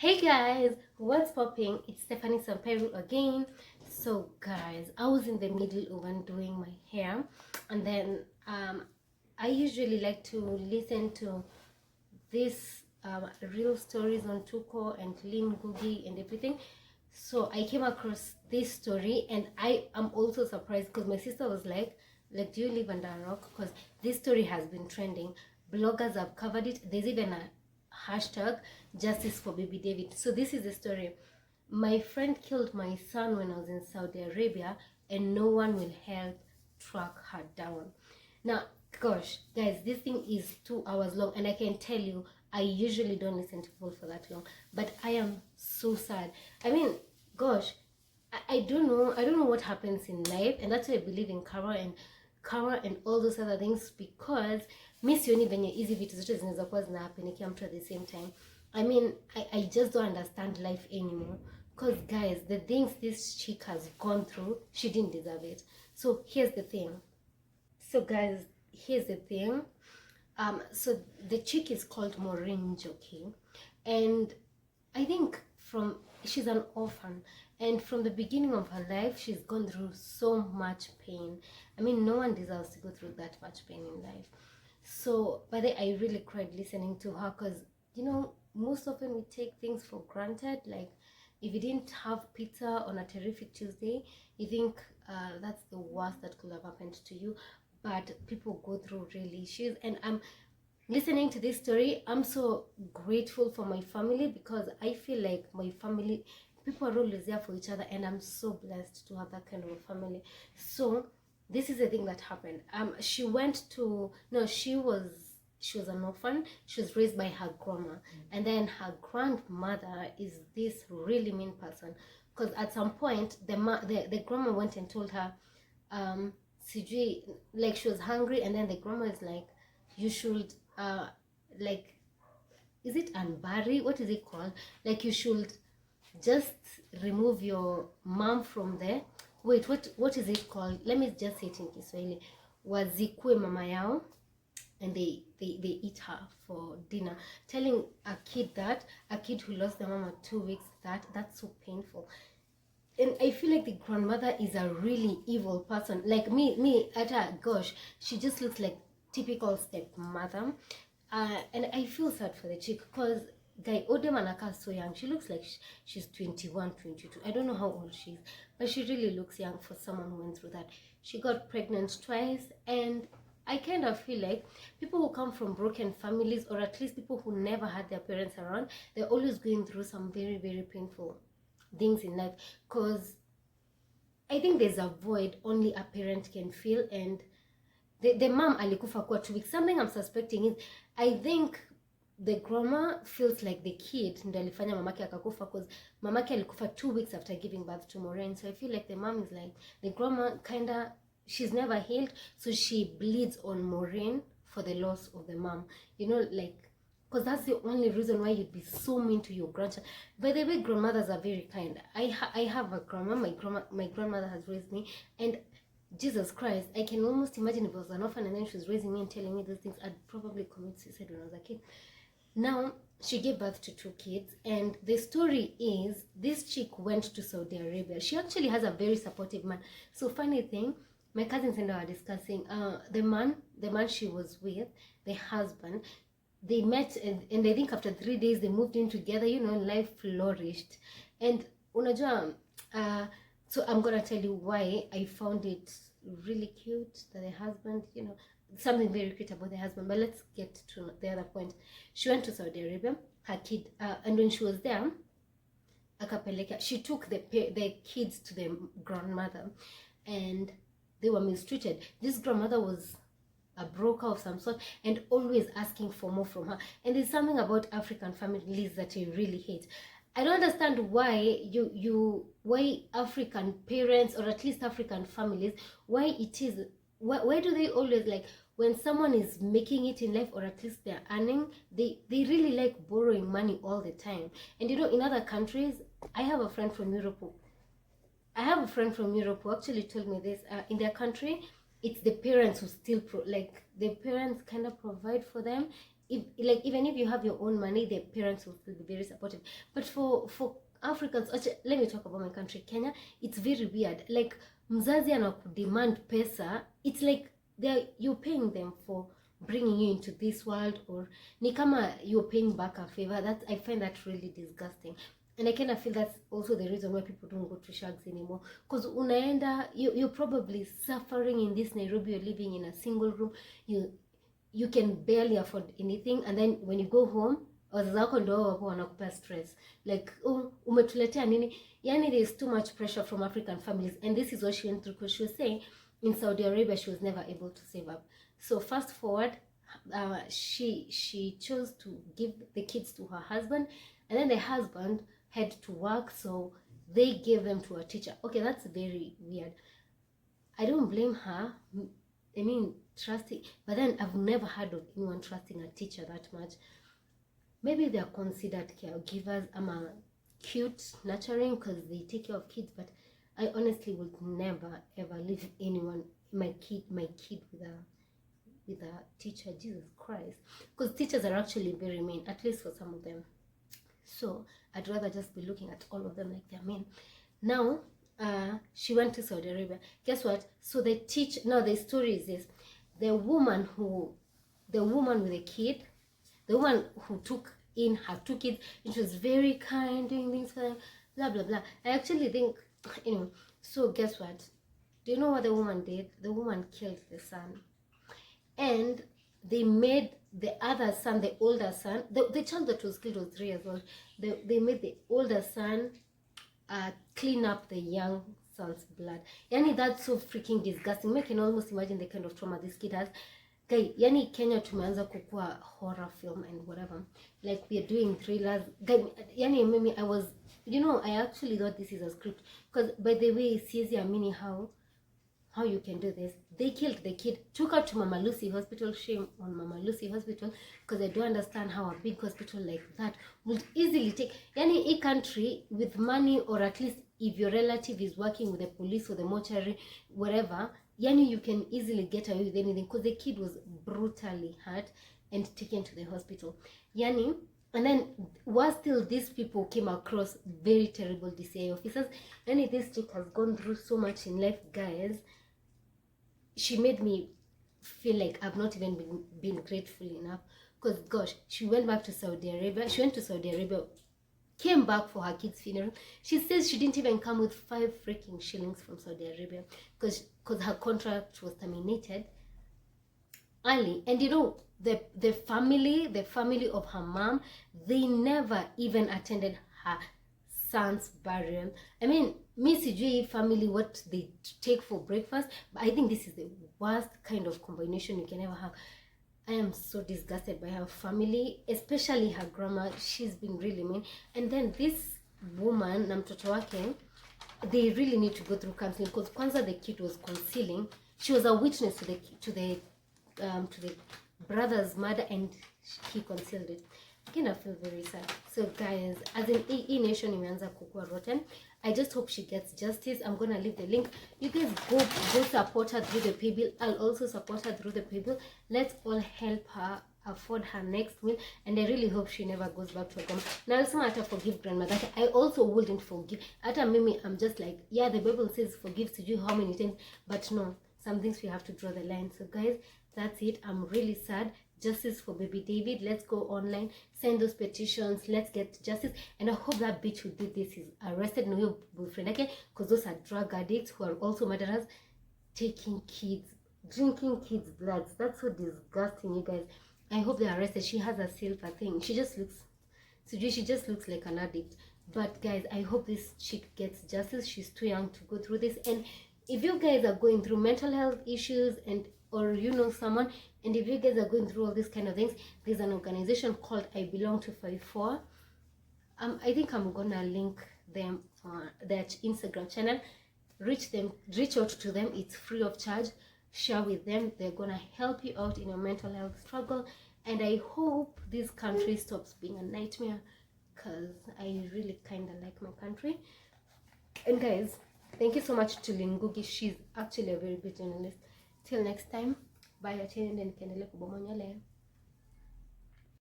Hey guys, what's popping? It's Stephanie Samperu again. So guys, I was in the middle of undoing my hair, and then I usually like to listen to these real stories on Tuko and Lynn Ngugi and everything. So I came across this story, and I am also surprised because my sister was like, do you live under a rock? Because this story has been trending. Bloggers have covered it. There's even a hashtag justice for baby David. So this is the story. My friend killed my son when I was in Saudi Arabia, and no one will help track her down. Now, gosh, guys, this thing is 2 hours long, and I can tell you, I usually don't listen to people for that long, but I am so sad. I mean, gosh, I don't know. I don't know what happens in life, and that's why I believe in karma and all those other things, because mi sioni venye hizi vitu zote zinaweza kuwa zinahapenikia mtu at the same time. I mean, I just don't understand life anymore. Because guys, the things this chick has gone through, she didn't deserve it. So here's the thing. So guys, here's the thing. So the chick is called Maureen Ngugi, and I think she's an orphan, and from the beginning of her life, she's gone through so much pain. I mean, no one deserves to go through that much pain in life. So, by the way, I really cried listening to her, because most often we take things for granted. Like, if you didn't have pizza on a terrific Tuesday, you think that's the worst that could have happened to you. But people go through real issues, and I'm listening to this story. I'm so grateful for my family, because I feel like my family, people are always there for each other, and I'm so blessed to have that kind of a family. So this is the thing that happened. She was an orphan. She was raised by her grandma, and then her grandmother is this really mean person, because at some point the grandma went and told her, CG, like, she was hungry, and then the grandma is like, you should like, is it unbury, what is it called, like, you should just remove your mom from there. Wait, what is it called? Let me just say it in Kiswahili. Wazikue mama yao, and they eat her for dinner. Telling a kid who lost their mom at 2 weeks, that's so painful. And I feel like the grandmother is a really evil person. Like, me at her, gosh, she just looks like typical stepmother. And I feel sad for the chick, because guy Odem Anaka so young. She looks like she's 21, 22. I don't know how old she is, but she really looks young for someone who went through that. She got pregnant twice, and I kind of feel like people who come from broken families, or at least people who never had their parents around, they're always going through some very, very painful things in life, because I think there's a void only a parent can feel. And the mom alikufa kwa 2 weeks. Something I'm suspecting is, I think the grandma feels like the kid ndo alifanya mamake akakufa, because mamake alikufa 2 weeks after giving birth to Maureen. So I feel like the mom is like, the grandma kinda, she's never healed, so she bleeds on Maureen for the loss of the mom, like, because that's the only reason why you'd be so mean to your grandchild. By the way, grandmothers are very kind. I have a grandma. My grandmother has raised me, and Jesus Christ, I can almost imagine if I was an orphan and then she was raising me and telling me those things, I'd probably commit suicide when I was a kid. Now, she gave birth to 2 kids, and the story is, this chick went to Saudi Arabia. She actually has a very supportive man. So funny thing, my cousins and I were discussing, the man she was with, the husband, they met, and I think after 3 days they moved in together. Life flourished. And unajua, so I'm gonna tell you why I found it really cute that the husband, something very cute about the husband. But let's get to the other point. She went to Saudi Arabia, her kid, and when she was there, she took the kids to the grandmother, and they were mistreated. This grandmother was a broker of some sort, and always asking for more from her. And there's something about African families that I really hate. I don't understand why why African parents, or at least African families, why do they always, like, when someone is making it in life, or at least they're earning, they really like borrowing money all the time. And in other countries, I have a friend from Europe who actually told me this. In their country, it's the parents who still the parents kind of provide for them, even if you have your own money, the parents will still be very supportive. But for Africans, actually, let me talk about my country, Kenya. It's very weird. Like mzazi anakudemand pesa, it's like you're paying them for bringing you into this world, or ni kama you're paying back a favor. I find that really disgusting. And I kind of feel that's also the reason why people don't go to shags anymore. Because unaenda, you're probably suffering in this Nairobi. You're living in a single room. You can barely afford anything, and then when you go home, wazazi wako ndio wapo wanakupa stress like, oh, umetuletea nini? Yani there's too much pressure from African families, and this is what she went through, because she was saying in Saudi Arabia she was never able to save up. So fast forward, she chose to give the kids to her husband, and then the husband had to work, so they gave them to a teacher. Okay, that's very weird. I don't blame her. I mean, trusting, but then I've never heard of anyone trusting a teacher that much. Maybe they're considered caregivers. I'm a cute, nurturing, because they take care of kids, but I honestly would never ever leave anyone, my kid with a teacher. Jesus Christ, because teachers are actually very mean, at least for some of them. So I'd rather just be looking at all of them like they're mean. Now she went to Saudi Arabia. Guess what? So they teach. Now the story is this: the woman with the kid, the woman who took in her 2 kids, and she was very kind, doing things for them, blah blah blah. I actually think, so guess what? Do you know what the woman did? The woman killed the son, and they made the other son, the older son, the child that was killed was 3 years old. They made the older son clean up the young son's blood. Yani that's so freaking disgusting. I can almost imagine the kind of trauma this kid has. Guy, yani Kenya tumeanza kukua horror film and whatever. Like we are doing thrillers. Guy, yani mimi, I actually thought this is a script. Because by the way, siezi amini how you can do this. They killed the kid, took her to Mama Lucy Hospital. Shame on Mama Lucy Hospital, because I don't understand how a big hospital like that would easily take. Yani, a country with money, or at least if your relative is working with the police or the mortuary, whatever, yani you can easily get away with anything, because the kid was brutally hurt and taken to the hospital. Yani, and then was still these people came across very terrible DCI officers. Yani this chick has gone through so much in life, guys. She made me feel like I've not even been grateful enough, because gosh, she went back to Saudi Arabia. She went to Saudi Arabia, came back for her kid's funeral. She says she didn't even come with 5 freaking shillings from Saudi Arabia, because her contract was terminated early. And the family of her mom, they never even attended her son's burial. I mean, me sijui family what they take for breakfast, but I think this is the worst kind of combination you can ever have. I am so disgusted by her family, especially her grandma. She's been really mean. And then this woman na mtoto wake, they really need to go through counseling, because kwanza the kid was concealing. She was a witness to the brother's murder, and he concealed it. Again, I feel very sad. So guys, as in nation imeanza kukua rotten. I just hope she gets justice. I'm gonna leave the link. You guys go support her through the paybill. I'll also support her through the paybill. Let's all help her afford her next meal, and I really hope she never goes back to her grandma. Now, also matter forgive grandmother. I also wouldn't forgive. Ata mimi, I'm just like, yeah, the Bible says forgive to you how many times, but no, some things we have to draw the line. So guys, that's it. I'm really sad. Justice for baby David. Let's go online, send those petitions, let's get justice. And I hope that bitch who did this is arrested, no your boyfriend, okay? Because those are drug addicts who are also murderers, taking kids, drinking kids' blood. That's so disgusting, you guys. I hope they're arrested. She has a silver thing. She just looks like an addict. But guys, I hope this chick gets justice. She's too young to go through this. And if you guys are going through mental health issues, or someone, and if you guys are going through all these kind of things, there's an organization called I Belong to 54. I think I'm gonna link them on their Instagram channel. Reach out to them. It's free of charge. Share with them. They're gonna help you out in your mental health struggle. And I hope this country stops being a nightmare, because I really kind of like my country. And guys, thank you so much to Lynn Ngugi. She's actually a very good journalist. Till next time, bye. Attend and kendele kubomonyo leo.